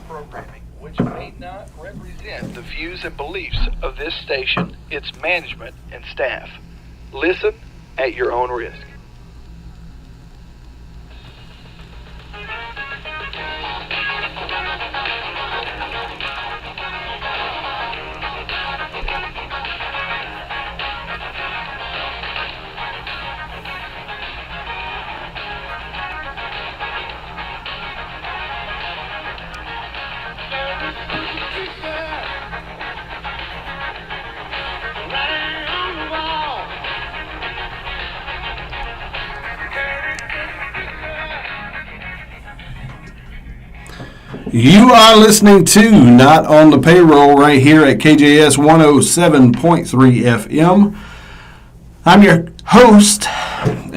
programming which may not represent the views and beliefs of this station, its management, and staff. Listen at your own risk. You are listening to Not on the Payroll right here at KJS 107.3 FM. I'm your host,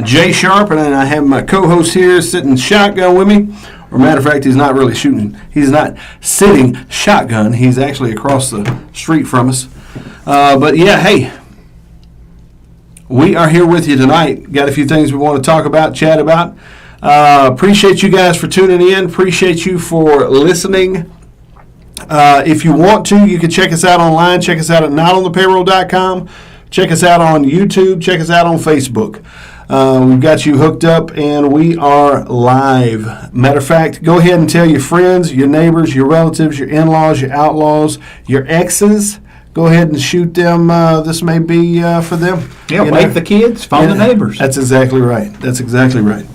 Jay Sharp, and I have my co-host here sitting shotgun with me. Or matter of fact, he's not really shooting. He's not sitting shotgun. He's actually across the street from us. But yeah, hey, we are here with you tonight. Got a few things we want to talk about, chat about. Appreciate you guys for tuning in. Appreciate you for listening. If you want to, you can check us out online. Check us out at notonthepayroll.com. Check us out on YouTube. Check us out on Facebook. We've got you hooked up, and we are live. Matter of fact, go ahead and tell your friends, your neighbors, your relatives, your in-laws, your outlaws, your exes. Go ahead and shoot them. This may be for them. Yeah, wake the kids, phone the neighbors. That's exactly right. That's exactly right.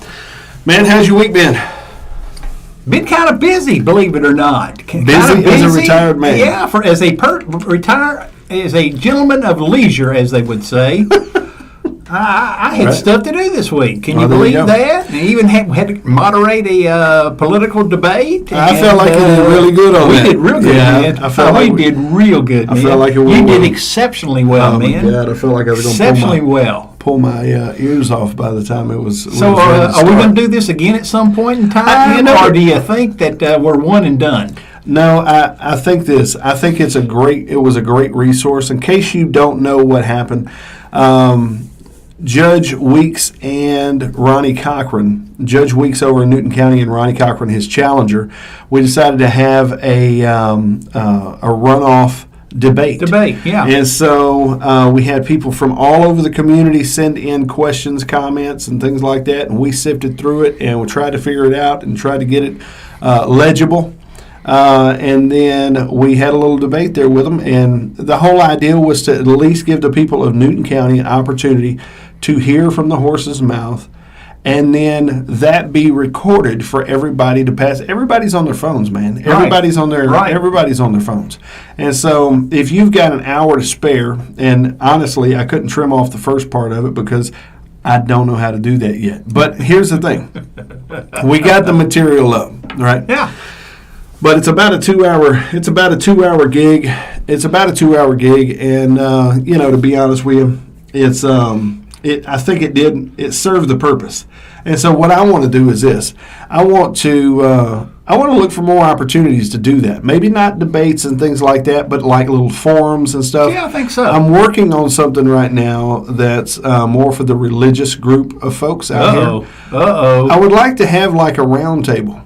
Man, how's your week been? Been kind of busy, believe it or not. Busy as a retired man. Yeah, as a gentleman of leisure, as they would say. I had stuff to do this week. Can you believe that? And even had to moderate a political debate. I felt like you did really good on that. We did real good, man. I felt like we did real good, man. I felt like it You did exceptionally well, man. Oh, my God. I felt like I was going to pull my ears off by the time it was. So, are we going to do this again at some point in time? Or do you think that we're one and done? No, I think this. I think it was a great resource. In case you don't know what happened, Judge Weeks and Ronnie Cochran, Judge Weeks over in Newton County and Ronnie Cochran, his challenger, we decided to have a runoff debate. Yeah. And so we had people from all over the community send in questions, comments, and things like that, and we sifted through it, and we tried to figure it out and tried to get it legible. And then we had a little debate there with them, and the whole idea was to at least give the people of Newton County an opportunity to hear from the horse's mouth, and then that be recorded for everybody to pass. Everybody's on their phones, man. Everybody's on their phones. And so if you've got an hour to spare, and honestly, I couldn't trim off the first part of it because I don't know how to do that yet. But here's the thing. We got the material up, right? Yeah. But it's about a 2 hour. It's about a 2 hour gig. And to be honest with you, it's I think it served the purpose. And so what I want to do is this: I want to look for more opportunities to do that. Maybe not debates and things like that, but like little forums and stuff. Yeah, I think so. I'm working on something right now that's more for the religious group of folks out here. I would like to have like a round table.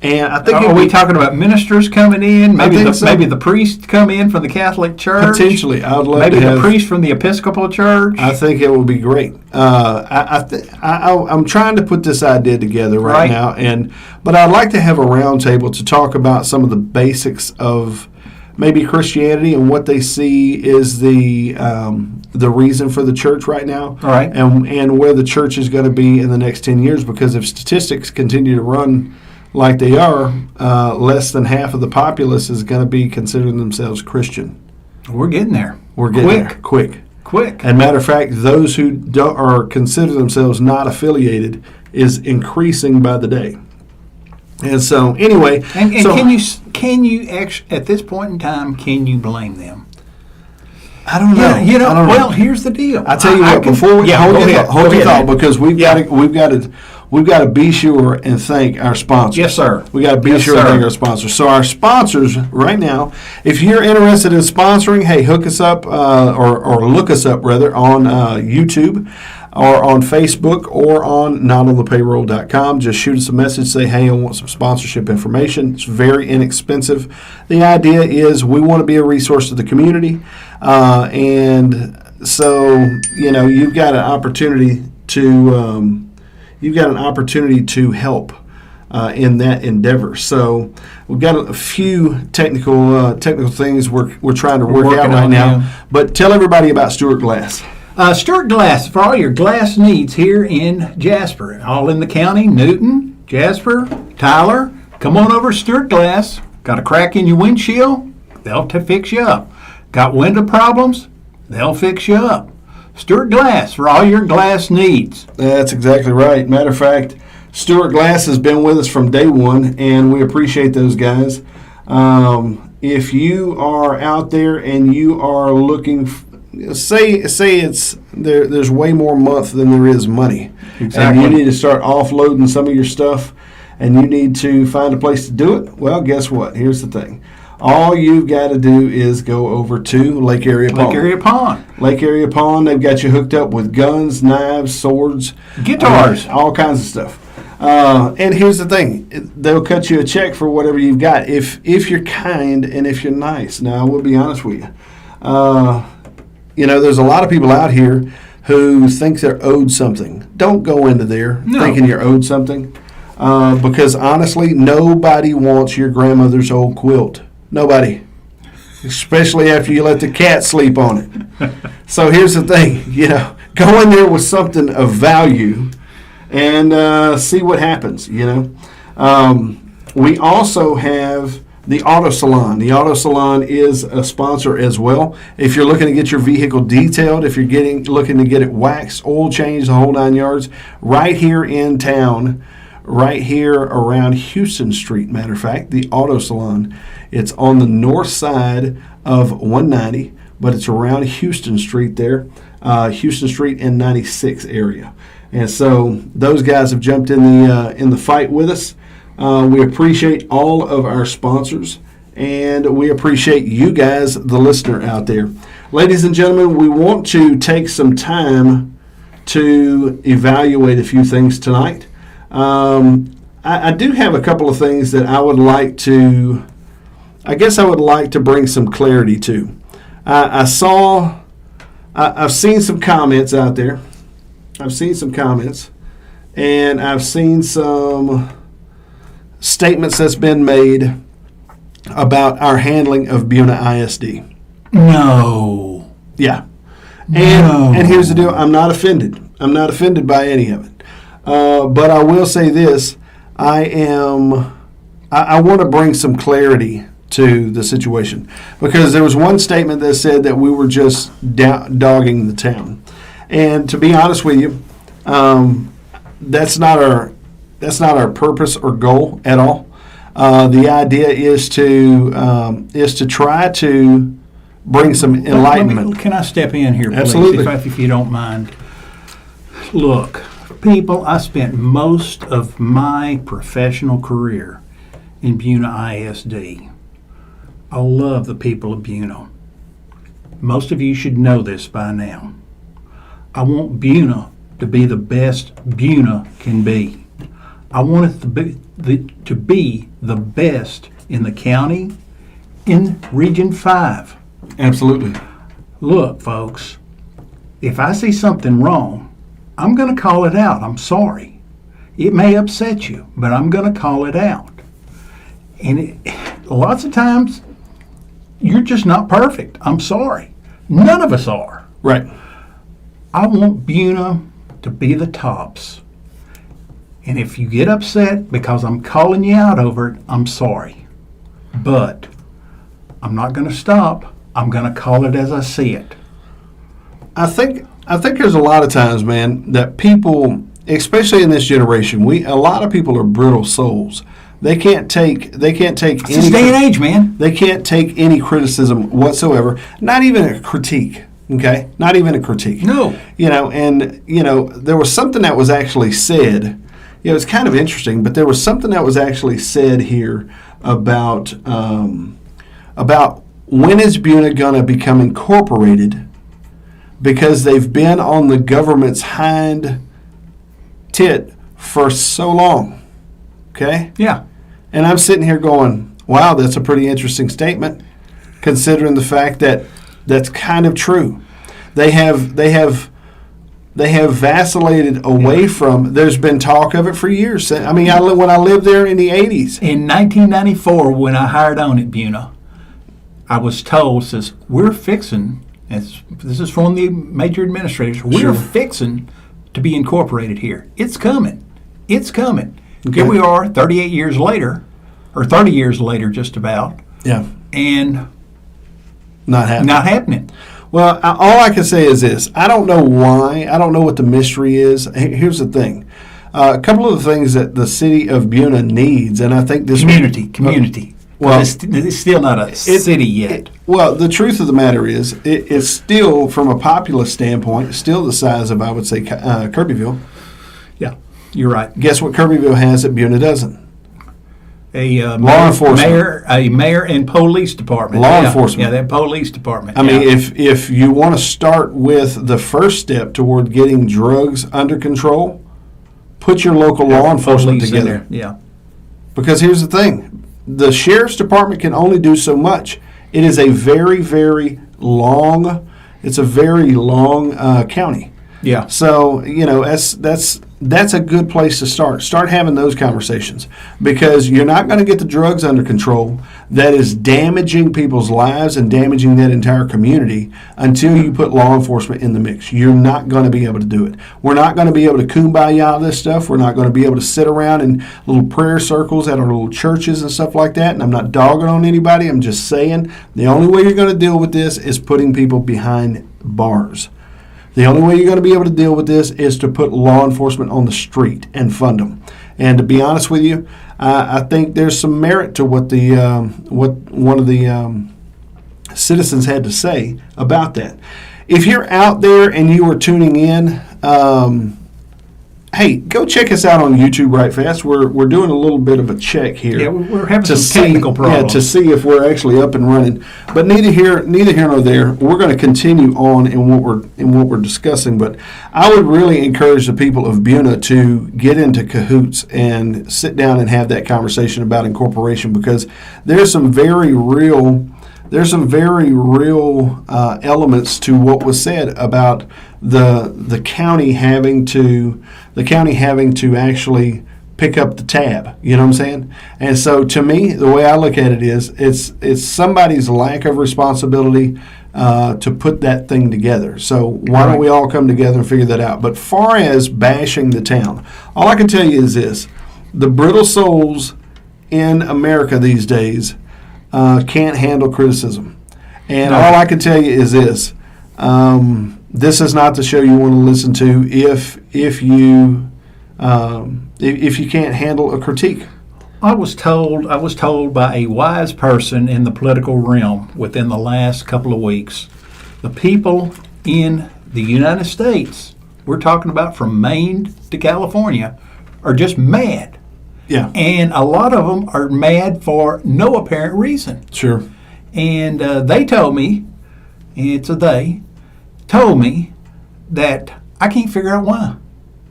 And I think are we talking about ministers coming in? Maybe the priest come in from the Catholic Church. Potentially, I would love maybe to have the priest from the Episcopal Church. I think it would be great. I'm trying to put this idea together right now, but I'd like to have a round table to talk about some of the basics of maybe Christianity and what they see is the reason for the church right now, and where the church is going to be in the next 10 years. Because if statistics continue to run like they are, less than half of the populace is going to be considering themselves Christian. We're getting there. We're getting there. Quick. And matter of fact, those who consider themselves not affiliated is increasing by the day. And so, anyway, can you actually, at this point in time, can you blame them? I don't know. I don't know. Here's the deal. I tell you what. Before we hold your thought, because we've got to be sure and thank our sponsors. Yes, sir. We got to be sure and thank our sponsors. So our sponsors right now, if you're interested in sponsoring, hey, hook us up or look us up rather on YouTube. or on Facebook or on notonthepayroll.com. Just shoot us a message, say, hey, I want some sponsorship information. It's very inexpensive. The idea is we want to be a resource to the community, and so you've got an opportunity to help in that endeavor. So we've got a few technical things we're trying to work out right now. Yeah. But tell everybody about Stewart Glass. Stewart Glass, for all your glass needs here in Jasper, all in the county, Newton, Jasper, Tyler. Come on over to Stewart Glass. Got a crack in your windshield? They'll fix you up. Got window problems? They'll fix you up. Stewart Glass for all your glass needs. That's exactly right. Matter of fact, Stewart Glass has been with us from day one, and we appreciate those guys. If you are out there and you are looking, say it's there's way more month than there is money, Exactly. and you need to start offloading some of your stuff, and you need to find a place to do it. Well, guess what? Here's the thing. All you've got to do is go over to Lake Area Pond. Lake Area Pond, they've got you hooked up with guns, knives, swords, Guitars. all kinds of stuff. And here's the thing. They'll cut you a check for whatever you've got if you're kind and if you're nice. Now, I will be honest with you. There's a lot of people out here who think they're owed something. Don't go into there thinking you're owed something. Because honestly, nobody wants your grandmother's old quilt. Nobody. Especially after you let the cat sleep on it. So here's the thing, go in there with something of value and see what happens, We also have the Auto Salon. The Auto Salon is a sponsor as well. If you're looking to get your vehicle detailed, if you're looking to get it waxed, oil changed, the whole 9 yards, right here in town, right here around Houston Street, matter of fact, the Auto Salon. It's on the north side of 190, but it's around Houston Street there, Houston Street and 96 area. And so those guys have jumped in the fight with us. We appreciate all of our sponsors, and we appreciate you guys, the listener out there. Ladies and gentlemen, we want to take some time to evaluate a few things tonight. I do have a couple of things that I would like to bring some clarity to. I've seen some comments out there. And I've seen some statements that's been made about our handling of Buna ISD. No. Yeah. And here's the deal. I'm not offended. I'm not offended by any of it. But I will say this. I want to bring some clarity to the situation, because there was one statement that said that we were just dogging the town. And to be honest with you, that's not our purpose or goal at all. The idea is to try to bring some enlightenment. Can I step in here, please? Absolutely. If you don't mind. Look, people, I spent most of my professional career in Buna ISD. I love the people of Buna. Most of you should know this by now. I want Buna to be the best Buna can be. I want it to be the best in the county, in Region 5. Absolutely. Look, folks, if I see something wrong, I'm going to call it out. I'm sorry. It may upset you, but I'm going to call it out. And lots of times, you're just not perfect. I'm sorry. None of us are. Right. I want Buna to be the tops. And if you get upset because I'm calling you out over it, I'm sorry. But I'm not going to stop. I'm going to call it as I see it. I think there's a lot of times, man, that people, especially in this generation, a lot of people are brittle souls. They can't take It's any this day and age, man. They can't take any criticism whatsoever, not even a critique. Okay? Not even a critique. No. There was something that was actually said. It's kind of interesting, but there was something that was actually said here about when is Buna going to become incorporated because they've been on the government's hind tit for so long. Okay? Yeah. And I'm sitting here going, wow, that's a pretty interesting statement, considering the fact that that's kind of true. They have vacillated away from. There's been talk of it for years. I mean, when I lived there in the 80s. In 1994, when I hired on at Buna, I was told, says, we're fixing, this is from the major administrators, we're fixing to be incorporated here. It's coming. It's coming. Okay. Here we are 38 years later, or 30 years later just about, Yeah. and Not happening. not happening. Well, all I can say is this. I don't know why. I don't know what the mystery is. Here's the thing. A couple of the things that the city of Buna needs, and I think this... Community. Well, it's still not a city yet. Well, the truth of the matter is, it's still, from a populous standpoint, still the size of, I would say, Kirbyville. Yeah, you're right. Guess what Kirbyville has that Buna doesn't? Law enforcement, a mayor and police department. Law enforcement. Yeah, that police department. I mean, if you want to start with the first step toward getting drugs under control, put your local law enforcement police together. in there. Yeah. Because here's the thing. The sheriff's department can only do so much. It is a very, very long, county. Yeah. So, that's a good place to start. Start having those conversations, because you're not going to get the drugs under control that is damaging people's lives and damaging that entire community until you put law enforcement in the mix. You're not going to be able to do it. We're not going to be able to kumbaya this stuff. We're not going to be able to sit around in little prayer circles at our little churches and stuff like that. And I'm not dogging on anybody. I'm just saying the only way you're going to deal with this is putting people behind bars. The only way you're going to be able to deal with this is to put law enforcement on the street and fund them. And to be honest with you, I think there's some merit to what one of the citizens had to say about that. If you're out there and you are tuning in, hey, go check us out on YouTube right fast. We're doing a little bit of a check here. Yeah, we're having some technical problems. Yeah, to see if we're actually up and running. But neither here nor there. We're going to continue on in what we're discussing. But I would really encourage the people of Buna to get into cahoots and sit down and have that conversation about incorporation, because there's some very real elements to what was said about the county having to actually pick up the tab. You know what I'm saying? And so, to me, the way I look at it is, it's somebody's lack of responsibility to put that thing together. So why don't we all come together and figure that out? But far as bashing the town, all I can tell you is this: the brittle souls in America these days can't handle criticism. And all I can tell you is this: this is not the show you want to listen to if you can't handle a critique. I was told by a wise person in the political realm within the last couple of weeks, the people in the United States, we're talking about from Maine to California, are just mad. Yeah. And a lot of them are mad for no apparent reason. Sure. And they told me, it's a they, told me that I can't figure out why.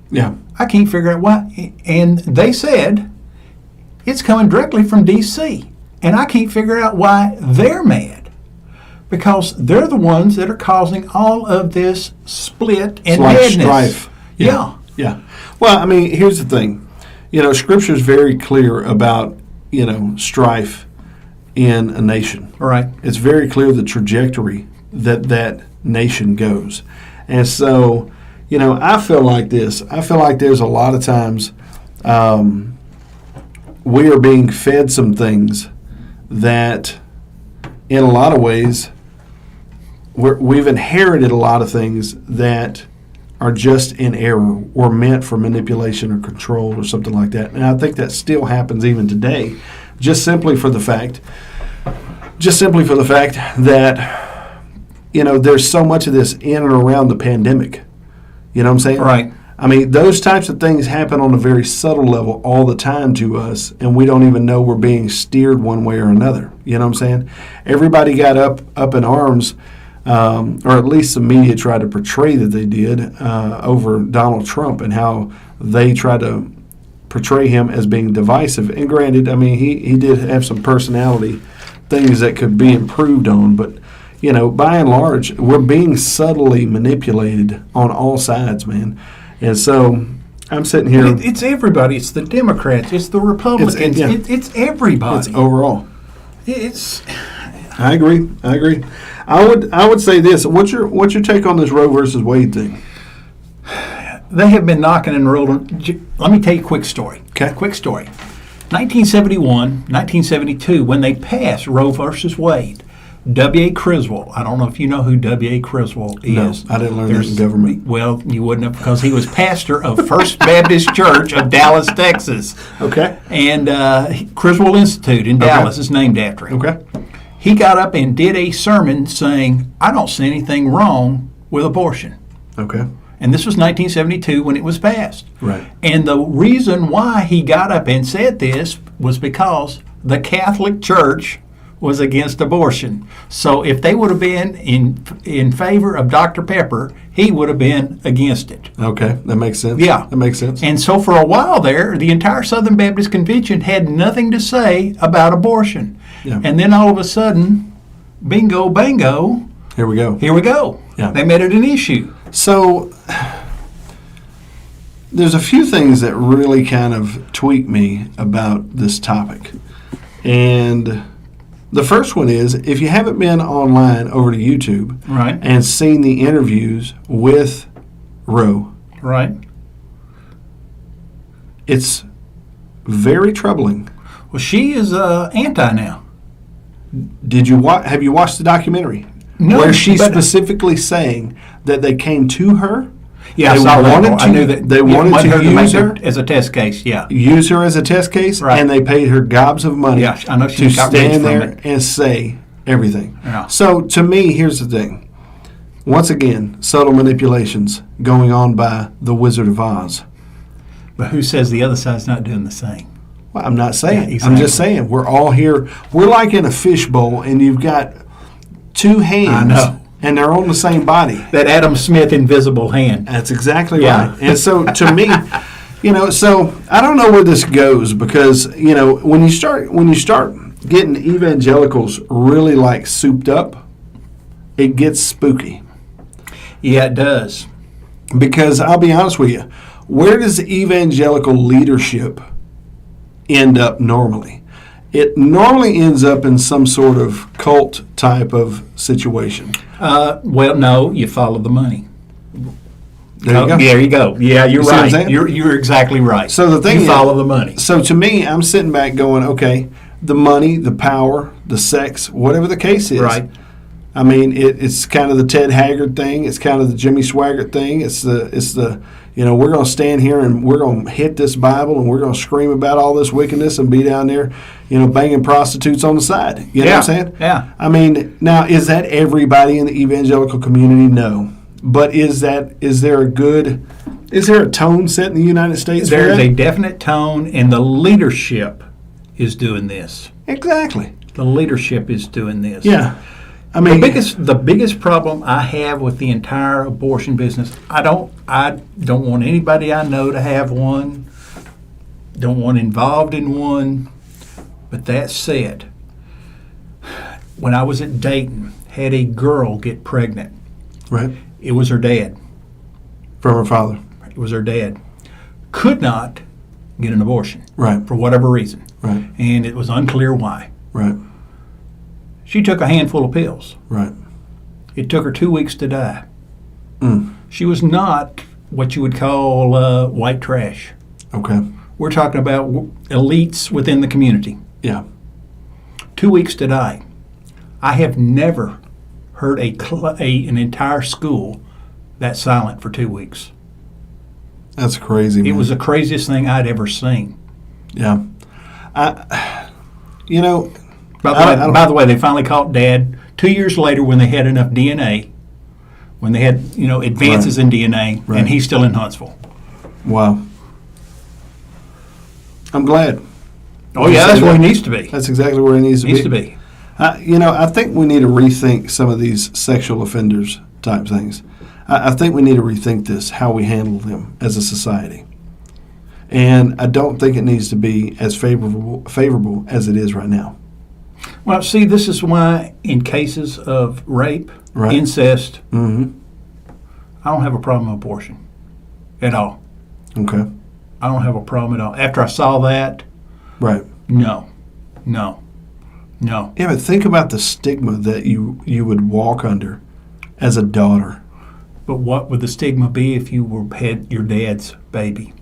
Yeah. I can't figure out why. And they said it's coming directly from D.C. And I can't figure out why they're mad. Because they're the ones that are causing all of this split and madness. Strife. Yeah. Yeah. Well, I mean, here's the thing. Scripture is very clear about, strife in a nation. All right. It's very clear the trajectory that nation goes. And so, I feel like this. I feel like there's a lot of times we are being fed some things that, in a lot of ways, we've inherited a lot of things that are just in error or meant for manipulation or control or something like that. And I think that still happens even today, just simply for the fact that, there's so much of this in and around the pandemic. You know what I'm saying? Right. I mean, those types of things happen on a very subtle level all the time to us, and we don't even know we're being steered one way or another. You know what I'm saying? Everybody got up in arms or at least the media tried to portray that they did over Donald Trump and how they tried to portray him as being divisive. And granted, I mean, he did have some personality things that could be improved on, but you know, by and large, we're being subtly manipulated on all sides, man. And so I'm sitting here. It's everybody. It's the Democrats. It's the Republicans. It's everybody. It's overall. It's. I agree. I would say this. What's your take on this Roe versus Wade thing? They have been knocking and rolling. Let me tell you a quick story. Okay. Quick story. 1971, 1972, when they passed Roe versus Wade, W.A. Criswell, I don't know if you know who W.A. Criswell is. No, I didn't learn that in government. Well, you wouldn't have, because he was pastor of First Baptist Church of Dallas, Texas. Okay. And Criswell Institute in Dallas is named after him. Okay. He got up and did a sermon saying, I don't see anything wrong with abortion. Okay. And this was 1972 when it was passed. Right. And the reason why he got up and said this was because the Catholic Church was against abortion. So if they would have been in favor of Dr. Pepper, he would have been against it. Okay, that makes sense. Yeah. That makes sense. And so for a while there, the entire Southern Baptist Convention had nothing to say about abortion. Yeah. And then all of a sudden, bingo, bango, Here we go. here we go. Yeah. They made it an issue. So there's a few things that really kind of tweak me about this topic. And the first one is, if you haven't been online over to YouTube Right. and seen the interviews with Roe, Right. it's very troubling. Well, she is anti now. Did you have you watched the documentary? No, where she's but- specifically saying that they came to her. Yeah, I They saw that. wanted I to- knew that. they wanted to make use her? it as a test case. Yeah. Use her as a test case, Right. and they paid her gobs of money Yeah, I know she to got rich stand from there it. and say everything. Yeah. So to me, here's the thing. Once again, subtle manipulations going on by the Wizard of Oz. But who says the other side's not doing the same? Well, I'm not saying. Yeah, I'm just exactly. saying we're all here. We're like in a fishbowl, and you've got two hands, know. and they're on the same body. That Adam Smith invisible hand. That's exactly Yeah. right. And so to me, so I don't know where this goes because, when you start getting evangelicals really like souped up, it gets spooky. Yeah, it does. Because I'll be honest with you, where does evangelical leadership end up normally? It normally ends up in some sort of cult type of situation. Well, no, you follow the money. There you go. There you go. Yeah, you're You see what I'm right. saying? You're exactly right. So the thing you is, follow the money. So to me, I'm sitting back going, okay, the money, the power, the sex, whatever the case is. Right. I mean, it's kind of the Ted Haggard thing. It's kind of the Jimmy Swaggart thing. It's the we're going to stand here and we're going to hit this Bible and we're going to scream about all this wickedness and be down there, banging prostitutes on the side. You know what I'm saying? Yeah. I mean, now, is that everybody in the evangelical community? No. But is there a tone set in the United States? for There's that? a definite tone, and the leadership is doing this. Exactly. The leadership is doing this. Yeah. I mean, The biggest problem I have with the entire abortion business, I don't want anybody I know to have one. Don't want involved in one. But that said, when I was at Dayton, had a girl get pregnant. right, It was her dad. from her father. It was her dad. Could not get an abortion Right, for whatever reason. right, And it was unclear why. right, She took a handful of pills. right. It took her 2 weeks to die. Mm. She was not what you would call white trash. Okay. We're talking about elites within the community. Yeah. 2 weeks to die. I have never heard an entire school that silent for 2 weeks. That's crazy, man. It was the craziest thing I'd ever seen. Yeah. By the way, they finally caught Dad 2 years later when they had enough DNA, when they had advances in DNA, Right. and he's still in Huntsville. Wow. I'm glad. Oh yeah, that's where he needs to be. That's exactly where he needs to Needs be. to be. I think we need to rethink some of these sexual offenders type things. I think we need to rethink this, how we handle them as a society. And I don't think it needs to be as favorable as it is right now. Well, see, this is why in cases of rape, Right. incest, Mm-hmm. I don't have a problem with abortion at all. Okay. I don't have a problem at all. After I saw that, Right. no. Yeah, but think about the stigma that you would walk under as a daughter. But what would the stigma be if you had your dad's baby?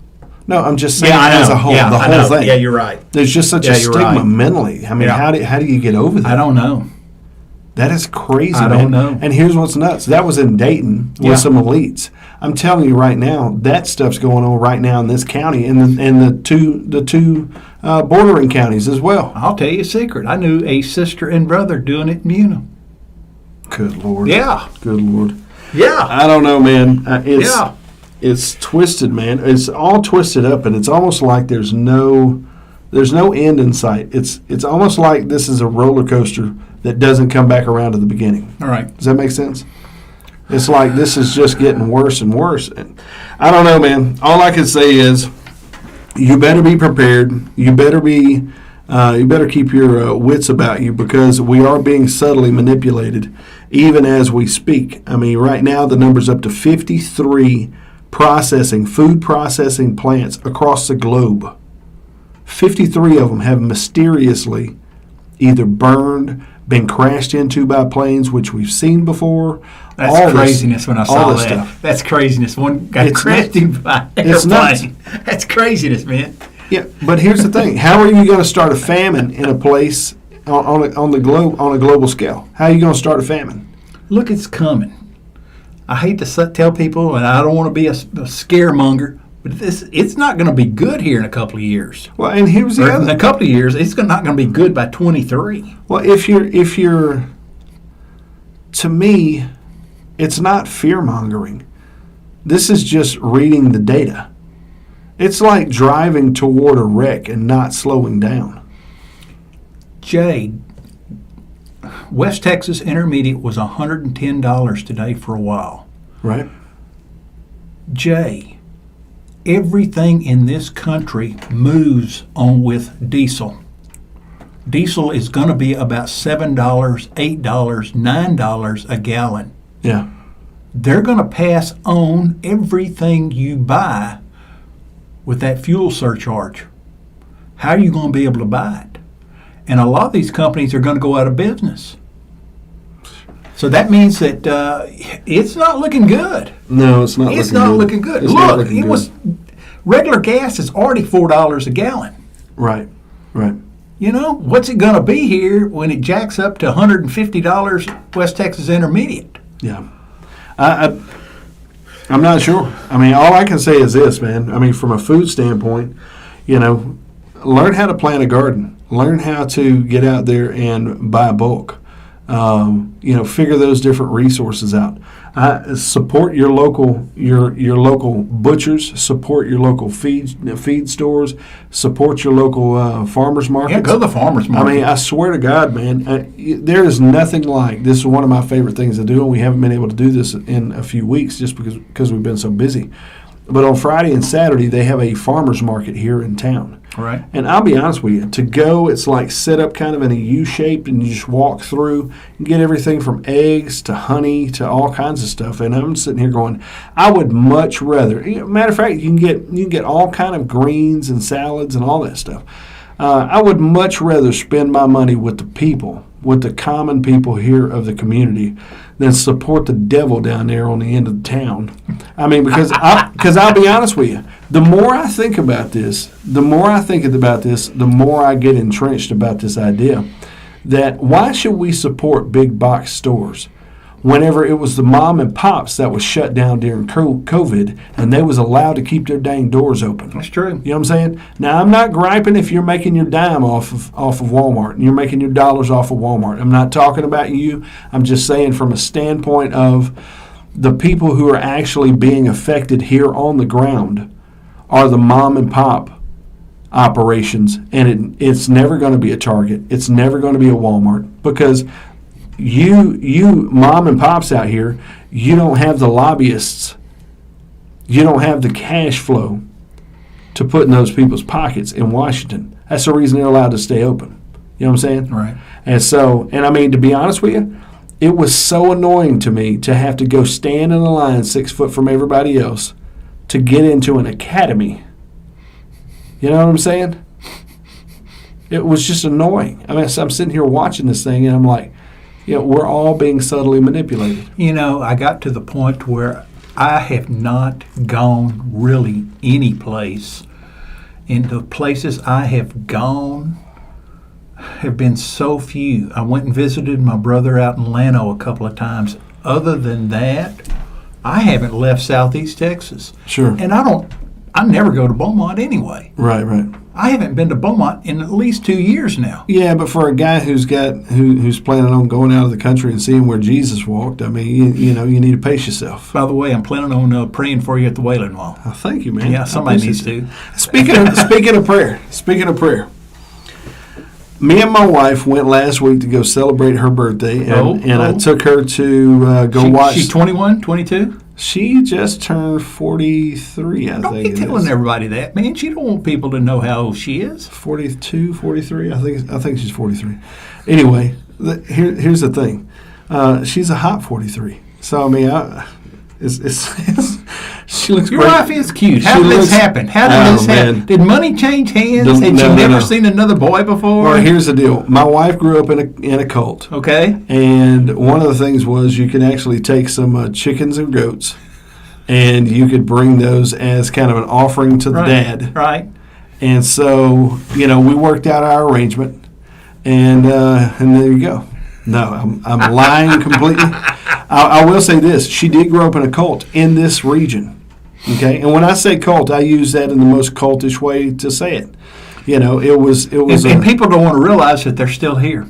No, I'm just saying I know. as a whole, Yeah, the I whole know. thing. Yeah, you're right. There's just such a Yeah, you're stigma right. mentally. I mean, Yeah. how do you get over that? I don't know. That is crazy, I man. don't know. And here's what's nuts. That was in Dayton with Yeah. some elites. I'm telling you right now, that stuff's going on right now in this county and the two bordering counties as well. I'll tell you a secret. I knew a sister and brother doing it in Muna. Good Lord. Yeah. Good Lord. Yeah. I don't know, man. Yeah. It's twisted, man. It's all twisted up, and it's almost like there's no end in sight. It's almost like this is a roller coaster that doesn't come back around to the beginning. All right. Does that make sense? It's like this is just getting worse and worse. And I don't know, man. All I can say is you better be prepared. You better keep your wits about you, because we are being subtly manipulated even as we speak. I mean, right now the number's up to 53 food processing plants across the globe. 53 of them have mysteriously either burned, been crashed into by planes, which we've seen before. That's All this- craziness when I all saw this that. stuff. That's craziness. One got It's crashed nuts. in by It's nuts. airplane. That's craziness, man. Yeah, but here's the thing: how are you going to start a famine in a place on a global scale? How are you going to start a famine? Look, it's coming. I hate to tell people, and I don't want to be a scaremonger, but it's not going to be good here in a couple of years. Well, and here's the Or in other. a couple of years, it's not going to be good by 23. Well, if you're, to me, it's not fear mongering. This is just reading the data. It's like driving toward a wreck and not slowing down. Jay, West Texas Intermediate was $110 today for a while. Right? Jay, everything in this country moves on with diesel. Diesel is going to be about $7, $8, $9 a gallon. Yeah. They're going to pass on everything you buy with that fuel surcharge. How are you going to be able to buy it? And a lot of these companies are going to go out of business. So that means that it's not looking good. No, it's not. It's not looking good. It's not Look, looking it good. was regular gas is already $4 a gallon. Right. Right. You know, what's it going to be here when it jacks up to $150 West Texas Intermediate? Yeah. I'm not sure. I mean, all I can say is this, man. I mean, from a food standpoint, learn how to plant a garden. Learn how to get out there and buy bulk. Figure those different resources out. Support your local butchers. Support your local feed stores. Support your local farmers markets. Yeah, go to the farmers market. I mean, I swear to God, man, there is nothing like this. Is one of my favorite things to do, and we haven't been able to do this in a few weeks just because we've been so busy. But on Friday and Saturday, they have a farmers market here in town. Right. And I'll be honest with you, to go, it's like set up kind of in a U shape, and you just walk through and get everything from eggs to honey to all kinds of stuff. And I'm sitting here going, I would much rather. Matter of fact, you can get all kind of greens and salads and all that stuff. I would much rather spend my money with the people, with the common people here of the community, than support the devil down there on the end of the town. I mean, because I'll be honest with you, the more I think about this, the more I get entrenched about this idea that why should we support big box stores whenever it was the mom and pops that was shut down during COVID and they was allowed to keep their dang doors open. That's true. You know what I'm saying? Now, I'm not griping if you're making your dime off of Walmart and you're making your dollars off of Walmart. I'm not talking about you. I'm just saying from a standpoint of the people who are actually being affected here on the ground are the mom and pop operations, and it's never going to be a Target. It's never going to be a Walmart, because you mom and pops out here, you don't have the lobbyists. You don't have the cash flow to put in those people's pockets in Washington. That's the reason they're allowed to stay open. You know what I'm saying? Right. And I mean, to be honest with you, it was so annoying to me to have to go stand in a line 6 foot from everybody else to get into an academy. You know what I'm saying? It was just annoying. I mean, I'm sitting here watching this thing, and I'm like, we're all being subtly manipulated. I got to the point where I have not gone really any place. And the places I have gone have been so few. I went and visited my brother out in Llano a couple of times. Other than that, I haven't left Southeast Texas. Sure. And I never go to Beaumont anyway. Right. I haven't been to Beaumont in at least 2 years now. Yeah, but for a guy who's planning on going out of the country and seeing where Jesus walked, I mean, you need to pace yourself. By the way, I'm planning on praying for you at the Wailing Wall. Oh, thank you, man. Yeah, somebody needs to. Speaking of prayer. Me and my wife went last week to go celebrate her birthday, and I took her to go watch. She's 21, 22? She just turned 43, I Don't think. be telling everybody that, man. She don't want people to know how old she is. 42, 43. I think she's 43. Anyway, here's the thing. She's a hot 43. So I mean, she looks Your great. wife is cute. How did this happen? Did money change hands? Had you never seen another boy before? Well, here's the deal. My wife grew up in a cult. Okay. And one of the things was you could actually take some chickens and goats, and you could bring those as kind of an offering to the dad. Right. And so, we worked out our arrangement, and there you go. No, I'm lying completely. I will say this. She did grow up in a cult in this region. Okay? And when I say cult, I use that in the most cultish way to say it. It was. And people don't want to realize that they're still here.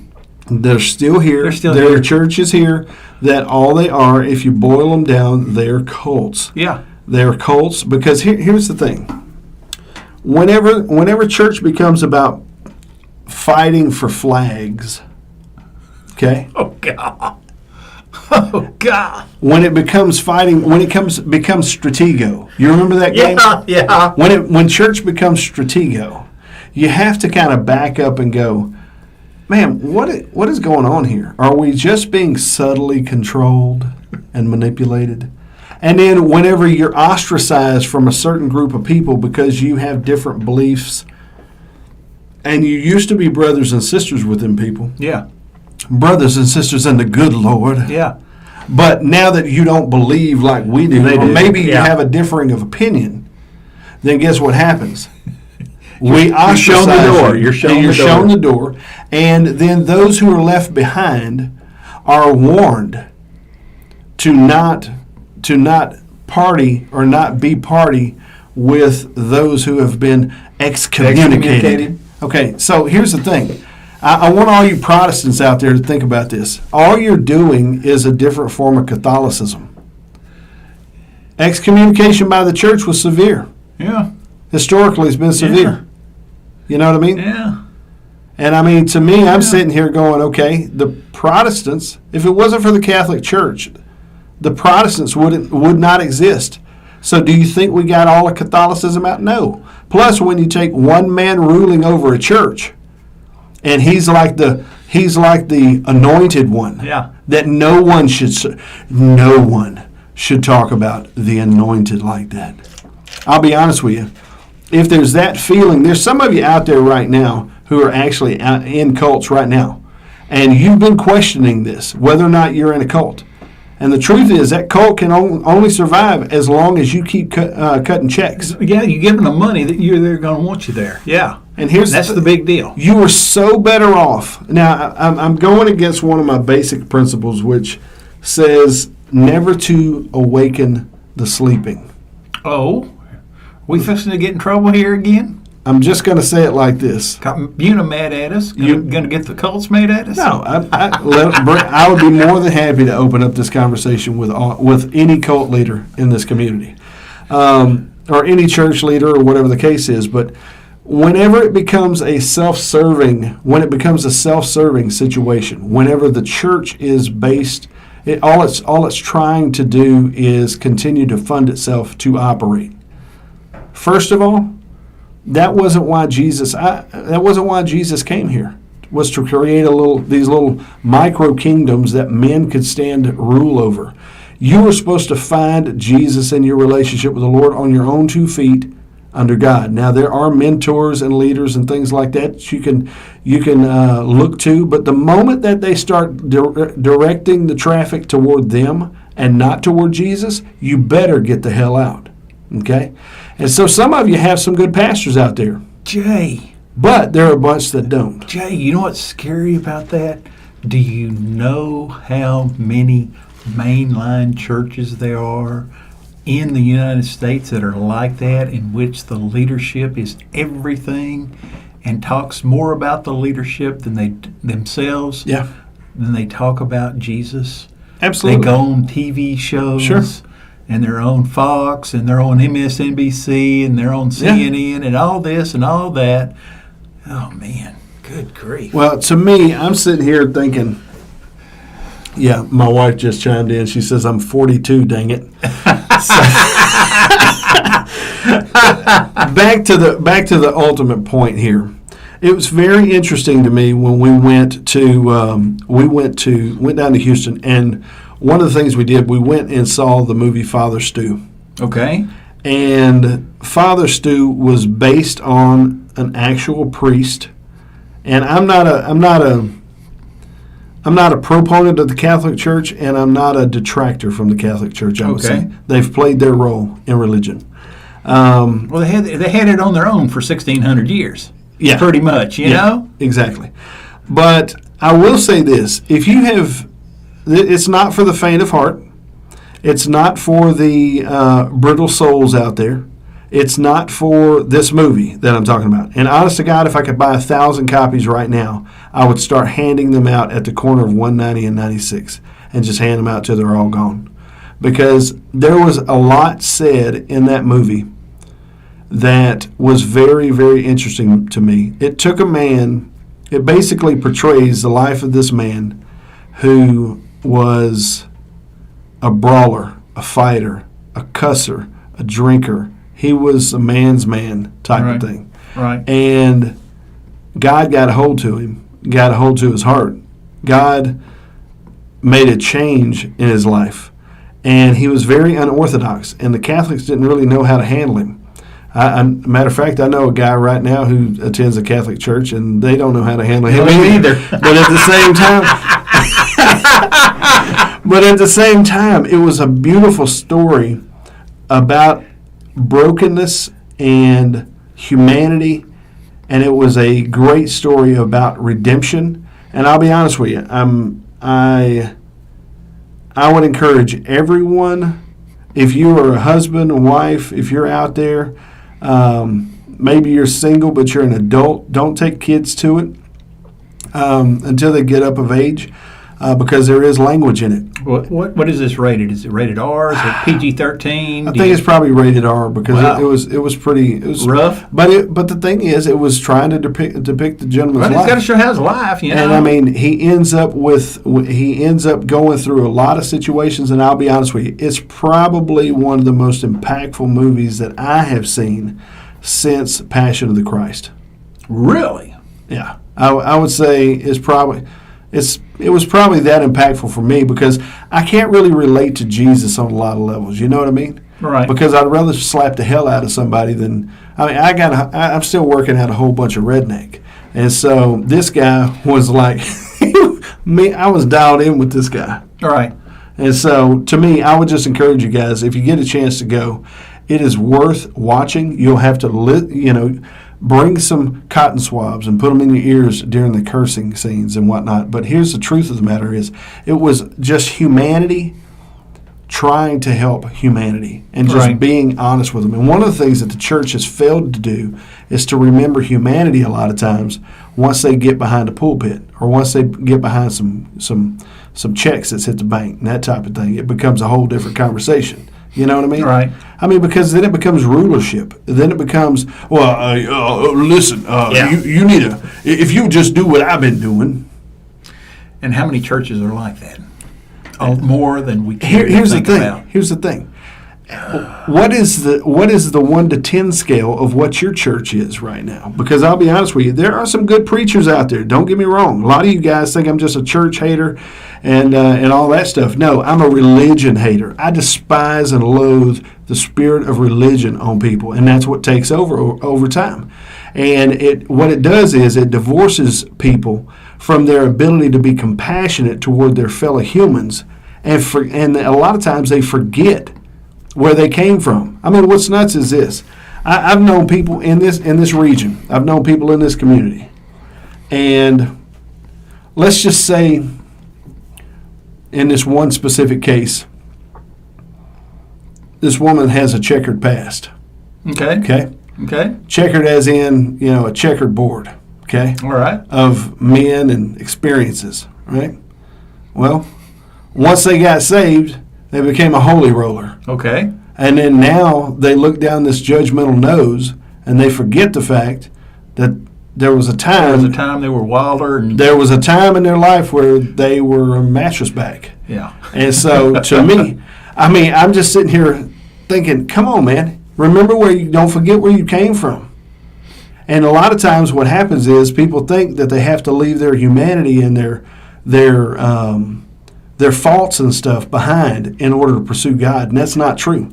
They're still here. They're still there here. are churches here that all they are, if you boil them down, they're cults. Yeah. They're cults because here's the thing. Whenever church becomes about fighting for flags, okay? Oh, God. Oh, God. When it becomes becomes stratego. You remember that game? Yeah. When church becomes stratego, you have to kind of back up and go, man, what is going on here? Are we just being subtly controlled and manipulated? And then whenever you're ostracized from a certain group of people because you have different beliefs, and you used to be brothers and sisters with them people. Yeah. Brothers and sisters in the good Lord. Yeah. But now that you don't believe like we do, or maybe you Yeah. have a differing of opinion, then guess what happens? We ostracize shown the door. you, You're shown and you're the door. shown the door. And then those who are left behind are warned to not party or not be party with those who have been excommunicated. Okay, so here's the thing. I want all you Protestants out there to think about this. All you're doing is a different form of Catholicism. Excommunication by the church was severe. Yeah. Historically, it's been severe. Yeah. You know what I mean? Yeah. And I mean, to me, I'm sitting here going, okay, the Protestants, if it wasn't for the Catholic Church, the Protestants would not exist. So do you think we got all of Catholicism out? No. Plus, when you take one man ruling over a church, and he's like the anointed one, Yeah. that no one should talk about the anointed like that. I'll be honest with you. If there's that feeling, there's some of you out there right now who are actually in cults right now, and you've been questioning this, whether or not you're in a cult. And the truth is that cult can only survive as long as you keep cutting checks. Yeah, you give them the money that they're going to want you there. Yeah. And that's the big deal. You are so better off. Now, I'm going against one of my basic principles, which says never to awaken the sleeping. Oh, we fixing to get in trouble here again? I'm just going to say it like this. Got Buna mad at us? Going to get the cults mad at us? No, I would be more than happy to open up this conversation with any cult leader in this community, or any church leader, or whatever the case is. But whenever it becomes a self-serving situation, whenever the church is based, all it's trying to do is continue to fund itself to operate. First of all, that wasn't why Jesus came here. Was to create these little micro kingdoms that men could stand rule over. You were supposed to find Jesus in your relationship with the Lord on your own 2 feet under God. Now there are mentors and leaders and things like that you can look to, but the moment that they start directing the traffic toward them and not toward Jesus, you better get the hell out. Okay? And so some of you have some good pastors out there. Jay. But there are a bunch that don't. Jay, you know what's scary about that? Do you know how many mainline churches there are in the United States that are like that, in which the leadership is everything and talks more about the leadership than they themselves, than they talk about Jesus? Absolutely. They go on TV shows. Sure. And their own Fox and their own MSNBC and their own CNN and all this and all that. Oh, man. Good grief. Well, to me, I'm sitting here thinking, my wife just chimed in. She says, I'm 42, dang it. Back to the ultimate point here. It was very interesting to me when we went down to Houston, and one of the things we did, we went and saw the movie Father Stu. Okay. And Father Stu was based on an actual priest, and I'm not a proponent of the Catholic Church, and I'm not a detractor from the Catholic Church. I would say they've played their role in religion. Well, they had it on their own for 1,600 years. Yeah, pretty much. You know, exactly. But I will say this: if you have, it's not for the faint of heart. It's not for the brittle souls out there. It's not for this movie that I'm talking about. And honest to God, if I could buy 1,000 copies right now, I would start handing them out at the corner of 190 and 96 and just hand them out till they're all gone. Because there was a lot said in that movie that was very, very interesting to me. It took a man, it basically portrays the life of this man who was a brawler, a fighter, a cusser, a drinker. He was a man's man type of thing. Right. And God got a hold to him, got a hold to his heart. God made a change in his life. And he was very unorthodox, and the Catholics didn't really know how to handle him. Matter of fact, I know a guy right now who attends a Catholic church, and they don't know how to handle him either. But at the same time, it was a beautiful story about brokenness and humanity, and it was a great story about redemption. And I'll be honest with you, I would encourage everyone, if you are a husband and wife, if you're out there, maybe you're single but you're an adult, don't take kids to it until they get up of age, because there is language in it. What is this rated? Is it rated R? Is it PG-13? I think it's probably rated R because it was pretty rough. But the thing is, it was trying to depict the gentleman's life. It's got to show how his life, you know. And I mean, he ends up going through a lot of situations. And I'll be honest with you, it's probably one of the most impactful movies that I have seen since Passion of the Christ. Really? Yeah, I would say it was probably that impactful for me because I can't really relate to Jesus on a lot of levels. You know what I mean? Right. Because I'd rather slap the hell out of somebody than I'm still working out a whole bunch of redneck, and so this guy was like me. I was dialed in with this guy. All right. And so to me, I would just encourage you guys, if you get a chance to go, it is worth watching. You'll have to bring some cotton swabs and put them in your ears during the cursing scenes and whatnot. But here's the truth of the matter is, it was just humanity trying to help humanity and just being honest with them. And one of the things that the church has failed to do is to remember humanity a lot of times once they get behind a pulpit or once they get behind some checks that's hit the bank and that type of thing. It becomes a whole different conversation. You know what I mean? Right. I mean, because then it becomes rulership. Then it becomes, listen, you need to, if you just do what I've been doing. And how many churches are like that? Oh, more than we can Here's think the thing. about. Here's the thing. What is the 1 to 10 scale of what your church is right now? Because I'll be honest with you, there are some good preachers out there. Don't get me wrong. A lot of you guys think I'm just a church hater and all that stuff. No, I'm a religion hater. I despise and loathe the spirit of religion on people, and that's what takes over time. And what it does is it divorces people from their ability to be compassionate toward their fellow humans, and a lot of times they forget where they came from. I mean, what's nuts is this. I've known people in this region. I've known people in this community. And let's just say in this one specific case, this woman has a checkered past. Okay. Checkered as in, a checkered board. Okay. All right. Of men and experiences, right? Well, once they got saved, they became a holy roller. Okay. And then now they look down this judgmental nose and they forget the fact that there was a time. They were wilder. There was a time in their life where they were a mattress back. Yeah. And so to me, I'm just sitting here thinking, come on, man. Remember don't forget where you came from. And a lot of times what happens is people think that they have to leave their humanity and their faults and stuff behind in order to pursue God, and that's not true.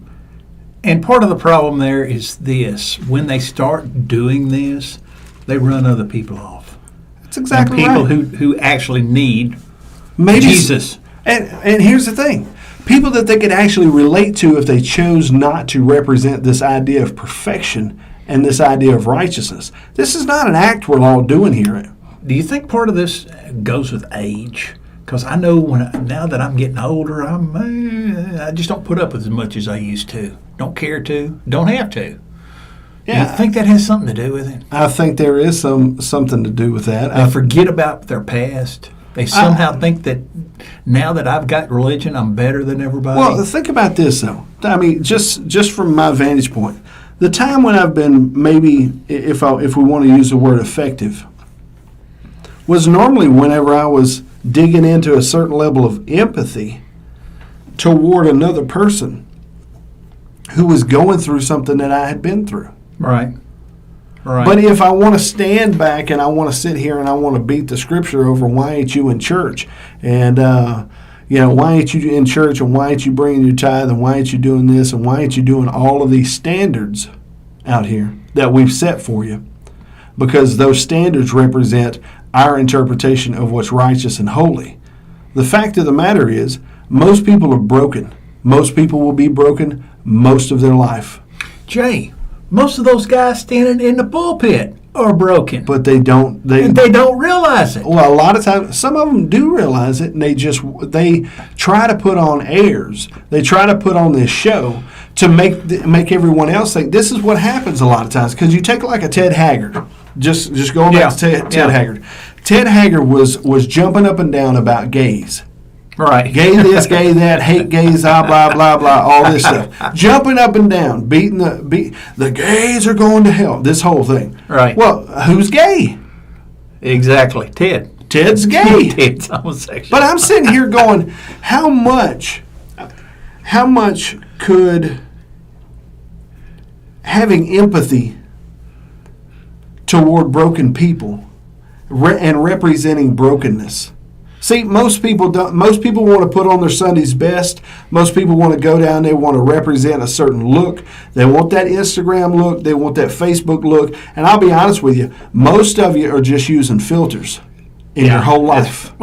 And part of the problem there is this. When they start doing this, they run other people off. That's exactly and people right. who actually need Maybe Jesus. And here's the thing. People that they could actually relate to if they chose not to represent this idea of perfection and this idea of righteousness. This is not an act we're all doing here. Do you think part of this goes with age? Because I know now that I'm getting older, I just don't put up with as much as I used to. Don't care to. Don't have to. Yeah. Do you think that has something to do with it? I think there is something to do with that. They forget about their past. They somehow think that now that I've got religion, I'm better than everybody. Well, think about this, though. I mean, just from my vantage point, the time when I've been maybe, if we want to use the word effective, was normally whenever I was digging into a certain level of empathy toward another person who was going through something that I had been through. Right. But if I want to stand back and I want to sit here and I want to beat the scripture over why ain't you in church and why ain't you in church and why ain't you bringing your tithe and why ain't you doing this and why ain't you doing all of these standards out here that we've set for you, because those standards represent our interpretation of what's righteous and holy. The fact of the matter is, most people are broken. Most people will be broken most of their life. Jay, most of those guys standing in the pulpit are broken. But they don't realize it. Well, a lot of times, some of them do realize it, and they try to put on airs. They try to put on this show to make everyone else think this is what happens a lot of times. Because you take like a Ted Haggard. Just going back to Ted Haggard. Ted Haggard was jumping up and down about gays. Right. Gay this, gay that, hate gays, blah, blah, blah, all this stuff. Jumping up and down, beating the gays are going to hell, this whole thing. Right. Well, who's gay? Exactly. Ted's gay. Ted's homosexual. But I'm sitting here going, how much could having empathy toward broken people and representing brokenness. See, most people want to put on their Sunday's best. Most people want to go down, they want to represent a certain look. They want that Instagram look, they want that Facebook look. And I'll be honest with you, most of you are just using filters in your whole life.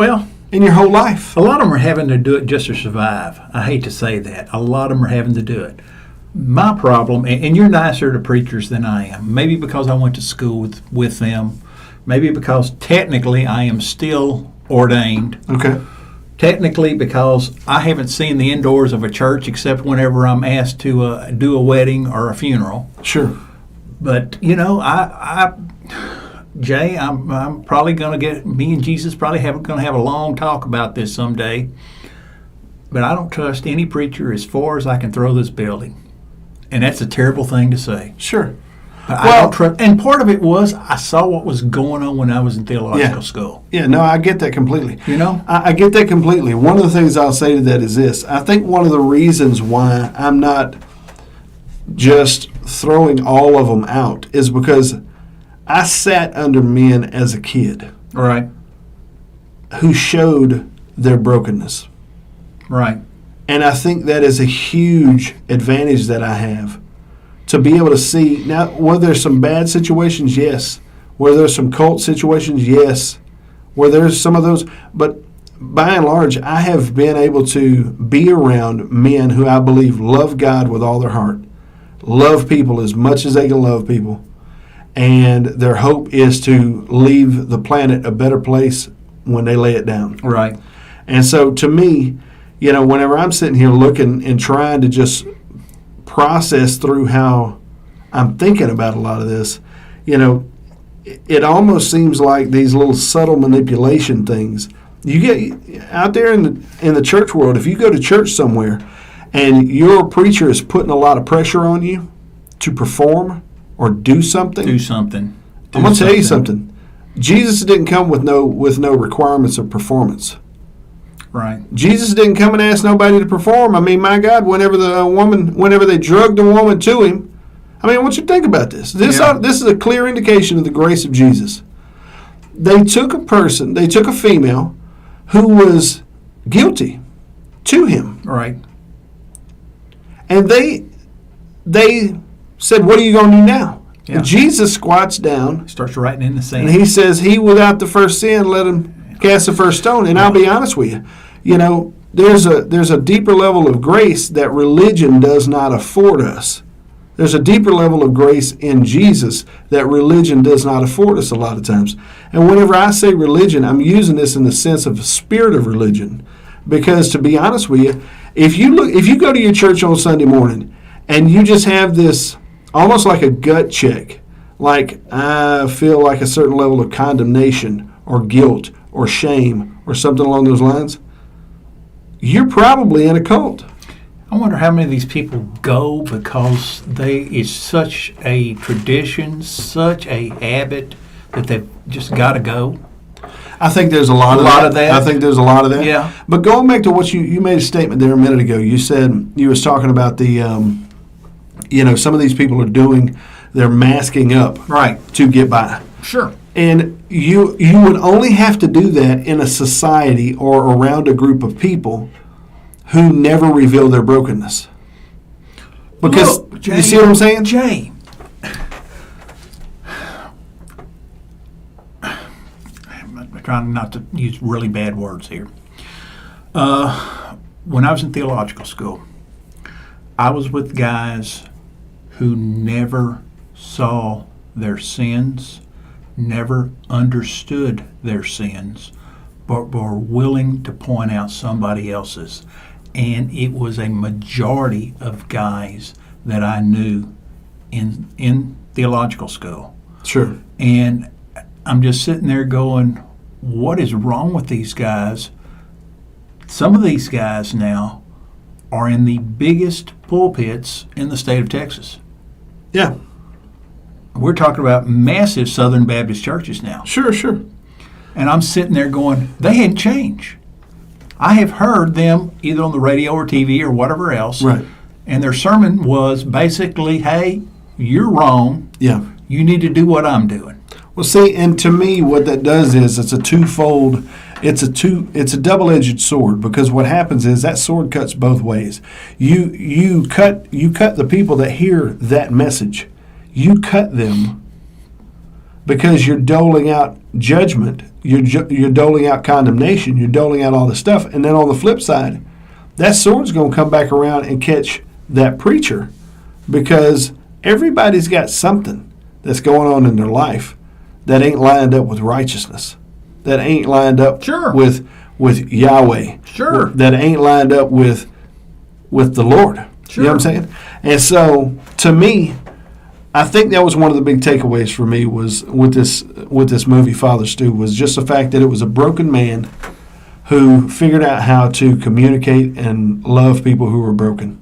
In your whole life. A lot of them are having to do it just to survive. I hate to say that. A lot of them are having to do it. My problem, and you're nicer to preachers than I am, maybe because I went to school with them, maybe because technically I am still ordained. Okay. Technically because I haven't seen the indoors of a church except whenever I'm asked to do a wedding or a funeral. Sure. But, Jay, I'm probably going to me and Jesus probably going to have a long talk about this someday. but I don't trust any preacher as far as I can throw this building. And that's a terrible thing to say. Sure. But I don't trust. And part of it was I saw what was going on when I was in theological school. Yeah, no, I get that completely. You know? I get that completely. One of the things I'll say to that is this. I think one of the reasons why I'm not just throwing all of them out is because I sat under men as a kid. Right. Who showed their brokenness. Right. And I think that is a huge advantage that I have to be able to see. Now, were there some bad situations? Yes. Were there some cult situations? Yes. Were there some of those? But by and large, I have been able to be around men who I believe love God with all their heart, love people as much as they can love people, and their hope is to leave the planet a better place when they lay it down. Right. And so to me, you know, whenever I'm sitting here looking and trying to just process through how I'm thinking about a lot of this, you know, it almost seems like these little subtle manipulation things. You get out there in the church world, if you go to church somewhere and your preacher is putting a lot of pressure on you to perform or do something. I'm going to tell you something. Jesus didn't come with no requirements of performance. Right. Jesus didn't come and ask nobody to perform. I mean, my God, whenever they drugged the woman to him, I mean, I want you to think about this. This is a clear indication of the grace of Jesus. They took a female who was guilty to him. Right. And they said, what are you going to do now? Yeah. And Jesus squats down. Starts writing in the sand. And he says, he without the first sin, let him cast the first stone. And I'll be honest with you, you know, there's a deeper level of grace that religion does not afford us. There's a deeper level of grace in Jesus that religion does not afford us a lot of times. And whenever I say religion, I'm using this in the sense of the spirit of religion. Because to be honest with you, if you go to your church on Sunday morning and you just have this almost like a gut check, like I feel like a certain level of condemnation or guilt or shame or something along those lines, you're probably in a cult. I wonder how many of these people go because it's such a tradition, such a habit that they've just got to go. I think there's a lot of that. I think there's a lot of that. Yeah. But going back to what you made a statement there a minute ago. You said you was talking about the, some of these people are they're masking up right to get by. Sure. And you would only have to do that in a society or around a group of people who never reveal their brokenness. Because, look, Jay, you see what I'm saying? Jay, I'm trying not to use really bad words here. When I was in theological school, I was with guys who never saw their sins, never understood their sins, but were willing to point out somebody else's. And it was a majority of guys that I knew in theological school. Sure. And I'm just sitting there going, what is wrong with these guys? Some of these guys now are in the biggest pulpits in the state of Texas. Yeah. We're talking about massive Southern Baptist churches now. Sure. And I'm sitting there going, they hadn't changed. I have heard them either on the radio or TV or whatever else. Right. And their sermon was basically, hey, you're wrong. Yeah. You need to do what I'm doing. Well, see, and to me, what that does is it's a twofold. It's a double-edged sword, because what happens is that sword cuts both ways. You cut the people that hear that message. You cut them because you're doling out judgment. You're doling out condemnation. You're doling out all this stuff. And then on the flip side, that sword's going to come back around and catch that preacher, because everybody's got something that's going on in their life that ain't lined up with righteousness, that ain't lined up Sure. with Yahweh, Sure. that ain't lined up with the Lord. Sure. You know what I'm saying? And so, to me, I think that was one of the big takeaways for me was with this movie, Father Stu, was just the fact that it was a broken man who figured out how to communicate and love people who were broken.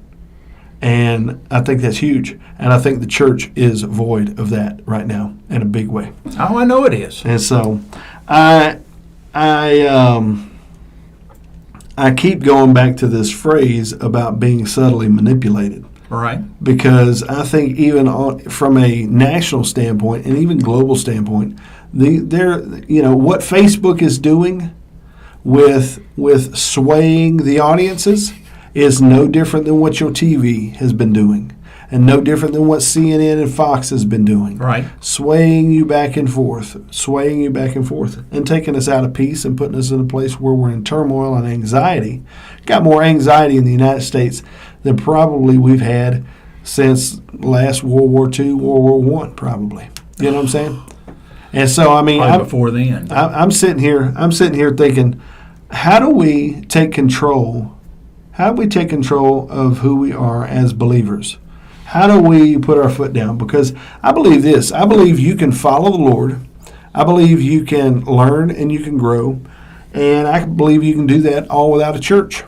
And I think that's huge. And I think the church is void of that right now in a big way. Oh, I know it is. And so I keep going back to this phrase about being subtly manipulated. Right. Because I think even from a national standpoint and even global standpoint, what Facebook is doing with swaying the audiences is no different than what your TV has been doing, and no different than what CNN and Fox has been doing. Right. Swaying you back and forth, and taking us out of peace and putting us in a place where we're in turmoil and anxiety. Got more anxiety in the United States than probably we've had since last World War II, World War I, probably. You know what I'm saying? And so, I mean, before then, I'm sitting here thinking, how do we take control? How do we take control of who we are as believers? How do we put our foot down? Because I believe this. I believe you can follow the Lord. I believe you can learn and you can grow. And I believe you can do that all without a church.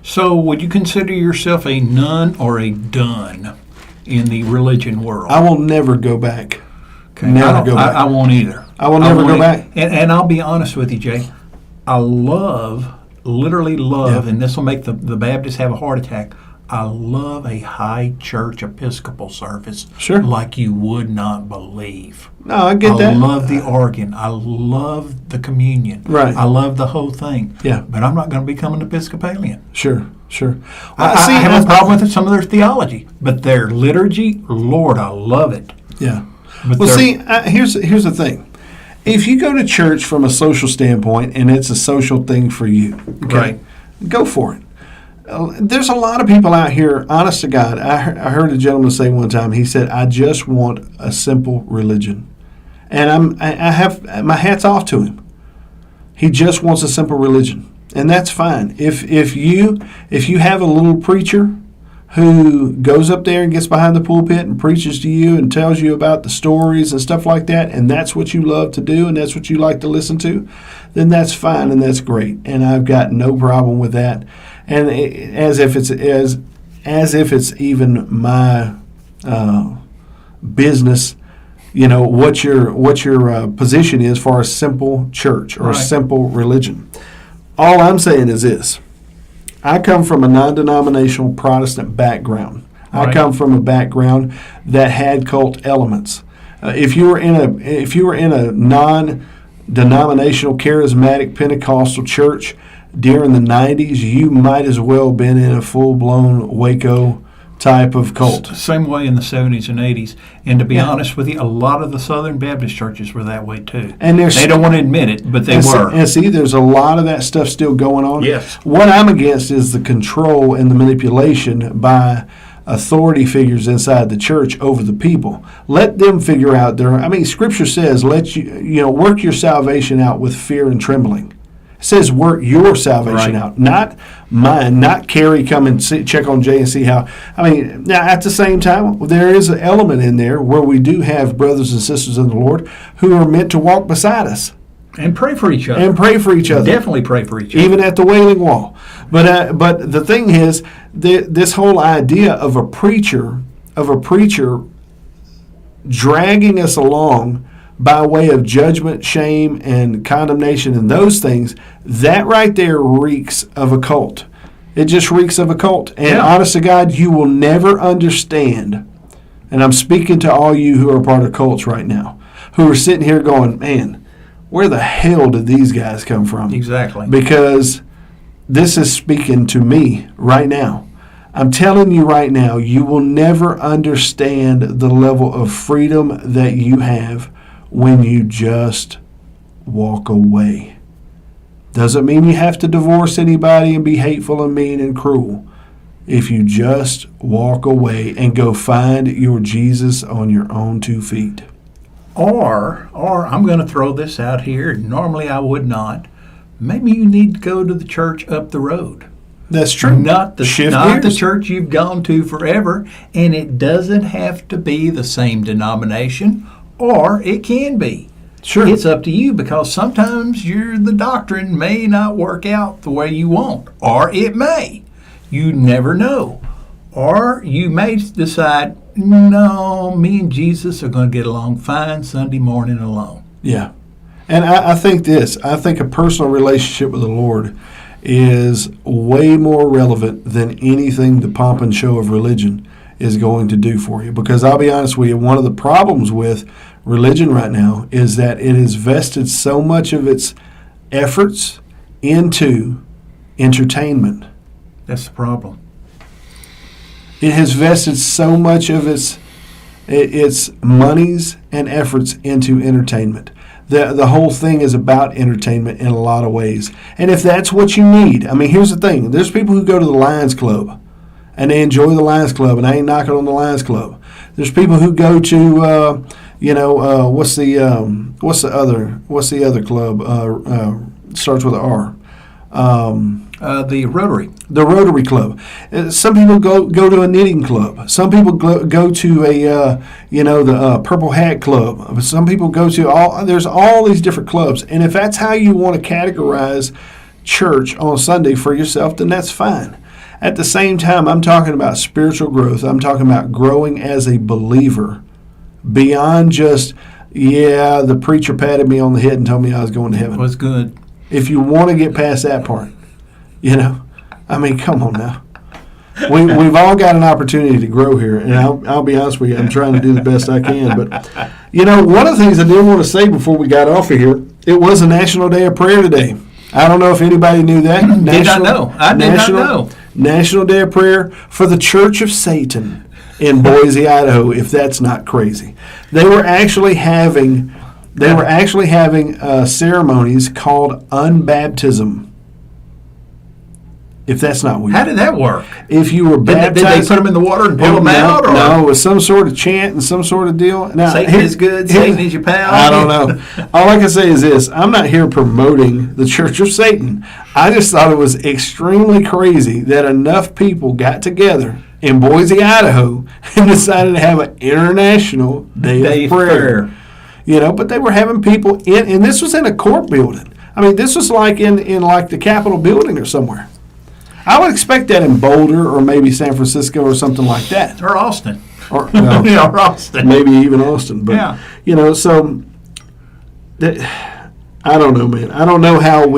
So would you consider yourself a nun or a done in the religion world? I will never go back. Okay. Never go back. I won't either. I will never go back. And I'll be honest with you, Jay. I literally love, and this will make the Baptists have a heart attack, I love a high church Episcopal service like you would not believe. No, I get that. I love the organ. I love the communion. Right. I love the whole thing. Yeah. But I'm not going to become an Episcopalian. Sure. Well, I have a problem with some of their theology, but their liturgy, Lord, I love it. Yeah. But well, here's the thing. If you go to church from a social standpoint and it's a social thing for you, okay, right, go for it. There's a lot of people out here, honest to God. I heard a gentleman say one time, he said, I just want a simple religion. And I have my hat's off to him. He just wants a simple religion. And that's fine. If you have a little preacher who goes up there and gets behind the pulpit and preaches to you and tells you about the stories and stuff like that, and that's what you love to do and that's what you like to listen to, then that's fine and that's great. And I've got no problem with that. And as if it's even my business, what your position is for a simple church or a simple religion. All I'm saying is this. I come from a non-denominational Protestant background. Right. I come from a background that had cult elements. If you were in a non-denominational charismatic Pentecostal church during the 90s, you might as well been in a full-blown Waco type of cult. Same way in the 70s and 80s. And to be honest with you, a lot of the Southern Baptist churches were that way too. And they don't want to admit it, but they were. And see, there's a lot of that stuff still going on. Yes. What I'm against is the control and the manipulation by authority figures inside the church over the people. Let them figure out Scripture says, work your salvation out with fear and trembling. It says work your salvation out, not mine, not Carrie come and check on Jay and see how. Now at the same time, there is an element in there where we do have brothers and sisters in the Lord who are meant to walk beside us. And pray for each other. Definitely pray for each other. Even at the Wailing Wall. But the thing is, this whole idea of a preacher dragging us along by way of judgment, shame, and condemnation and those things, that right there reeks of a cult. It just reeks of a cult. And honest to God, you will never understand, and I'm speaking to all you who are part of cults right now, who are sitting here going, man, where the hell did these guys come from? Exactly. Because this is speaking to me right now. I'm telling you right now, you will never understand the level of freedom that you have when you just walk away. Doesn't mean you have to divorce anybody and be hateful and mean and cruel. If you just walk away and go find your Jesus on your own 2 feet. Or I'm going to throw this out here. Normally I would not. Maybe you need to go to the church up the road. That's true. Not the church you've gone to forever. And it doesn't have to be the same denomination. Or it can be. Sure. It's up to you, because sometimes the doctrine may not work out the way you want, or it may. You never know. Or you may decide, no, me and Jesus are going to get along fine Sunday morning alone. Yeah. And I think I think a personal relationship with the Lord is way more relevant than anything the pomp and show of religion is going to do for you. Because I'll be honest with you, one of the problems with religion right now is that it has vested so much of its efforts into entertainment. That's the problem. It has vested so much of its monies and efforts into entertainment. The whole thing is about entertainment in a lot of ways. And if that's what you need, I mean, here's the thing. There's people who go to the Lions Club and they enjoy the Lions Club, and I ain't knocking on the Lions Club. There's people who go to, what's the other club? Starts with an R. The Rotary. The Rotary Club. Some people go to a knitting club. Some people go to the Purple Hat Club. Some people go to there's all these different clubs. And if that's how you want to categorize church on Sunday for yourself, then that's fine. At the same time, I'm talking about spiritual growth. I'm talking about growing as a believer beyond just, the preacher patted me on the head and told me I was going to heaven. Was good. If you want to get past that part, I mean, come on now. We've all got an opportunity to grow here, and I'll be honest with you, I'm trying to do the best I can. But, one of the things I did want to say before we got off of here, it was a National Day of Prayer today. I don't know if anybody knew that. I did not know. National Day of Prayer for the Church of Satan in Boise, Idaho, if that's not crazy. They were actually having ceremonies called unbaptism. If that's not weird. How did that work? If you were baptized, did they put them in the water and pull them out? Or? No, it was some sort of chant and some sort of deal. Now, Satan is good, Satan is your pal. I don't know. All I can say is this. I'm not here promoting the Church of Satan. I just thought it was extremely crazy that enough people got together in Boise, Idaho, and decided to have an international day of prayer. But they were having people in, and this was in a court building. I mean, this was like in like the Capitol building or somewhere. I would expect that in Boulder or maybe San Francisco or something like that. Or Austin. Or Austin. Maybe even Austin. But, so I don't know, man. I don't know how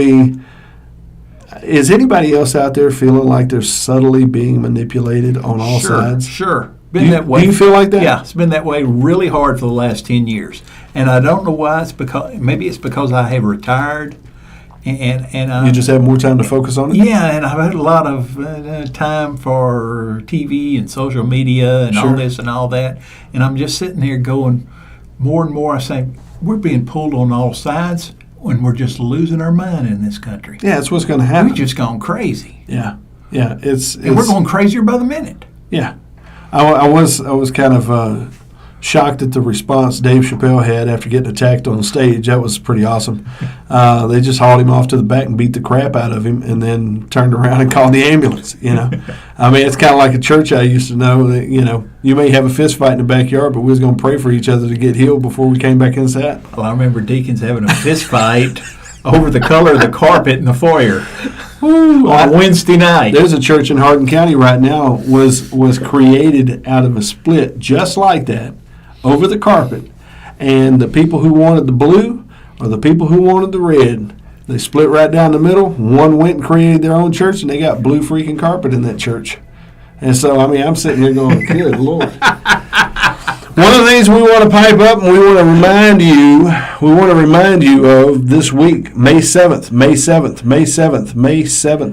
is anybody else out there feeling like they're subtly being manipulated on all sides? Sure. That way. Do you feel like that? Yeah, it's been that way really hard for the last 10 years. And I don't know why. Maybe it's because I have retired. And you just have more time to focus on it? Yeah, and I've had a lot of time for TV and social media and all this and all that. And I'm just sitting here going, more and more I say, we're being pulled on all sides when we're just losing our mind in this country. Yeah, that's what's going to happen. We've just gone crazy. Yeah. And we're going crazier by the minute. Yeah. I was kind of shocked at the response Dave Chappelle had after getting attacked on stage. That was pretty awesome. They just hauled him off to the back and beat the crap out of him, and then turned around and called the ambulance. I mean, it's kind of like a church I used to know that you may have a fist fight in the backyard, but we was going to pray for each other to get healed before we came back inside. Well, I remember deacons having a fist fight over the color of the carpet in the foyer. On a Wednesday night. There's a church in Hardin County right now was created out of a split just like that over the carpet, and the people who wanted the blue or the people who wanted the red, they split right down the middle. One went and created their own church, and they got blue freaking carpet in that church. And so, I mean, I'm sitting here going, good Lord. One of the things we want to pipe up and we want to remind you of this week, May 7th.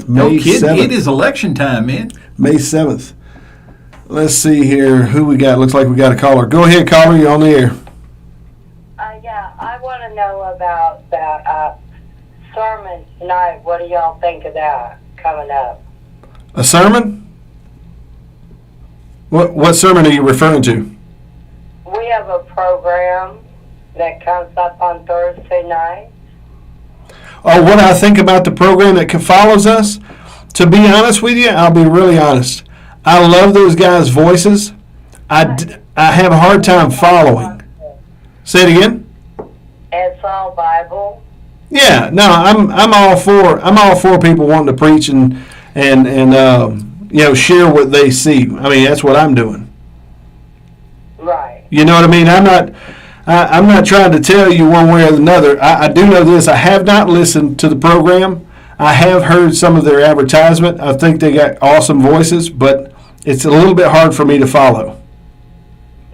No kidding, it is election time, man. May 7th. Let's see here who we got. Looks like we got a caller. Go ahead, caller. You're on the air. Yeah, I want to know about that sermon tonight. What do y'all think of that coming up? A sermon? What sermon are you referring to? We have a program that comes up on Thursday night. Oh, what I think about the program that follows us? To be honest with you, I'll be really honest. I love those guys' voices. I have a hard time following. Say it again? It's all Bible. Yeah, no, I'm all for people wanting to preach and share what they see. I mean, that's what I'm doing. Right. You know what I mean? I'm not trying to tell you one way or another. I do know this. I have not listened to the program. I have heard some of their advertisement. I think they got awesome voices, but it's a little bit hard for me to follow.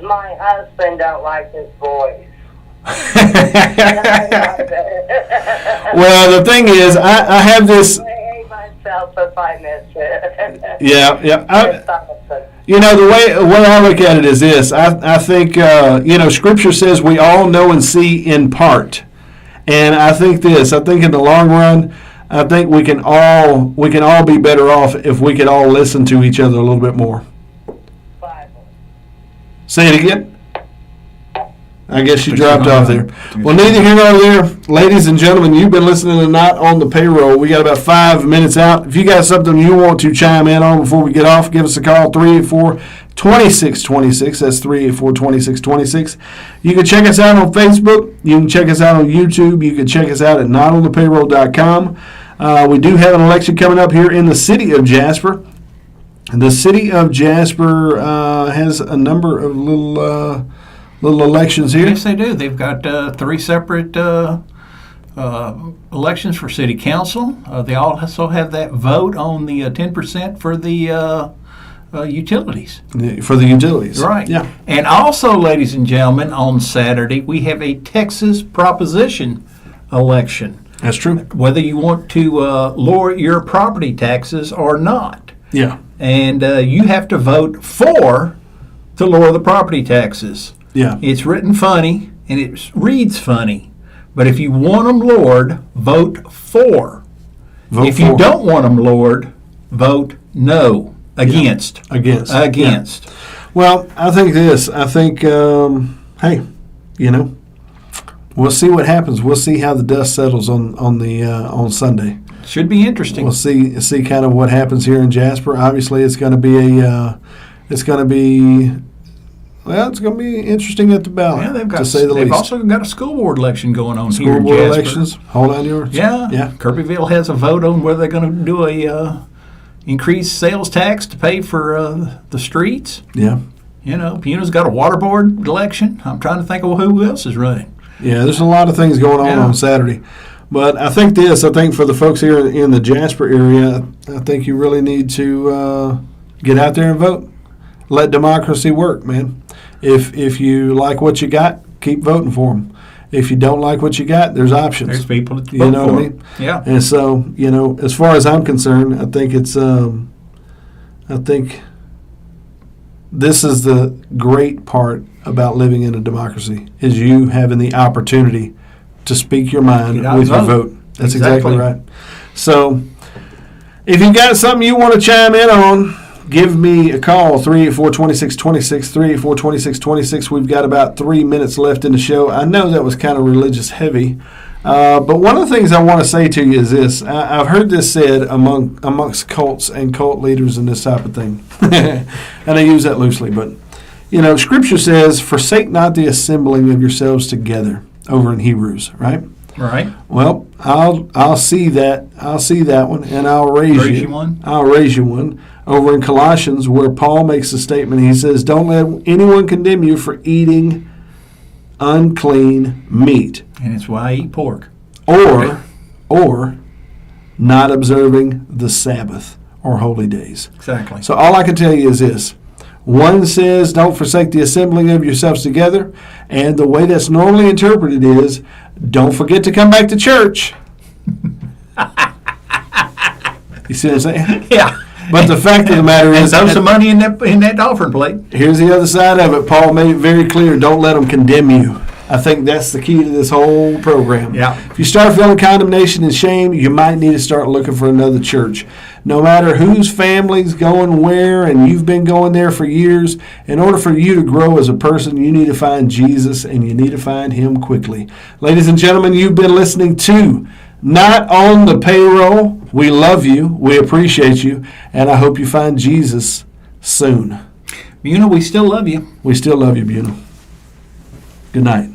My husband don't like his voice. Well, the thing is, I have this. I hate myself if I miss it. Yeah. It's awesome. You know, the way I look at it is this. I think, Scripture says we all know and see in part. And I think in the long run, I think we can all be better off if we could all listen to each other a little bit more. Bible. Say it again. I guess you dropped off there. Well, neither here nor there. Ladies and gentlemen, you've been listening to Not on the Payroll. We got about 5 minutes out. If you got something you want to chime in on before we get off, give us a call, 384-2626. That's 384-2626. You can check us out on Facebook. You can check us out on YouTube. You can check us out at notonthepayroll.com. We do have an election coming up here in the city of Jasper. The city of Jasper has a number of little elections here. Yes, they do. They've got 3 separate elections for city council. They also have that vote on the 10% for the utilities. For the utilities. Right. Yeah. And also, ladies and gentlemen, on Saturday, we have a Texas proposition election. That's true. Whether you want to lower your property taxes or not. Yeah. And you have to vote to lower the property taxes. Yeah. It's written funny, and it reads funny. But if you want them lowered, vote for. If you don't want them lowered, vote no. Against. Yeah. Against. Yeah. Well, I think this. I think, hey, we'll see what happens. We'll see how the dust settles on Sunday. Should be interesting. We'll see kind of what happens here in Jasper. Obviously, it's going to be interesting at the ballot, Yeah, to say the least. They've also got a school board election going on here School in board Jasper. elections, hold on yours. Yeah. Kirbyville has a vote on whether they're going to do a increased sales tax to pay for the streets. Yeah. Puna's got a water board election. I'm trying to think of who else is running. Yeah, there's a lot of things going on Saturday. But I think for the folks here in the Jasper area, I think you really need to get out there and vote. Let democracy work, man. If you like what you got, keep voting for them. If you don't like what you got, there's options. There's people that vote You know for what I mean? Yeah. And so, as far as I'm concerned, I think this is the great part about living in a democracy, is you having the opportunity to speak your mind with your vote. That's exactly right. So, if you've got something you want to chime in on, give me a call, 384-2626, 384-2626. We've got about 3 minutes left in the show. I know that was kind of religious heavy, but one of the things I want to say to you is this. I've heard this said amongst cults and cult leaders and this type of thing, and I use that loosely, but, Scripture says, forsake not the assembling of yourselves together, over in Hebrews, right? Right. Well, I'll see that one, and I'll raise you one. I'll raise you one over in Colossians, where Paul makes a statement. He says, "Don't let anyone condemn you for eating unclean meat, And it's why I eat pork. or not observing the Sabbath or holy days." Exactly. So all I can tell you is this. One says, don't forsake the assembling of yourselves together. And the way that's normally interpreted is, don't forget to come back to church. You see what I'm saying? Yeah. But the fact of the matter is, throw some money in that offering plate. Here's the other side of it. Paul made it very clear, don't let them condemn you. I think that's the key to this whole program. Yeah. If you start feeling condemnation and shame, you might need to start looking for another church. No matter whose family's going where, and you've been going there for years, in order for you to grow as a person, you need to find Jesus, and you need to find him quickly. Ladies and gentlemen, you've been listening to Not on the Payroll. We love you. We appreciate you. And I hope you find Jesus soon. We still love you. We still love you, Buna. Good night.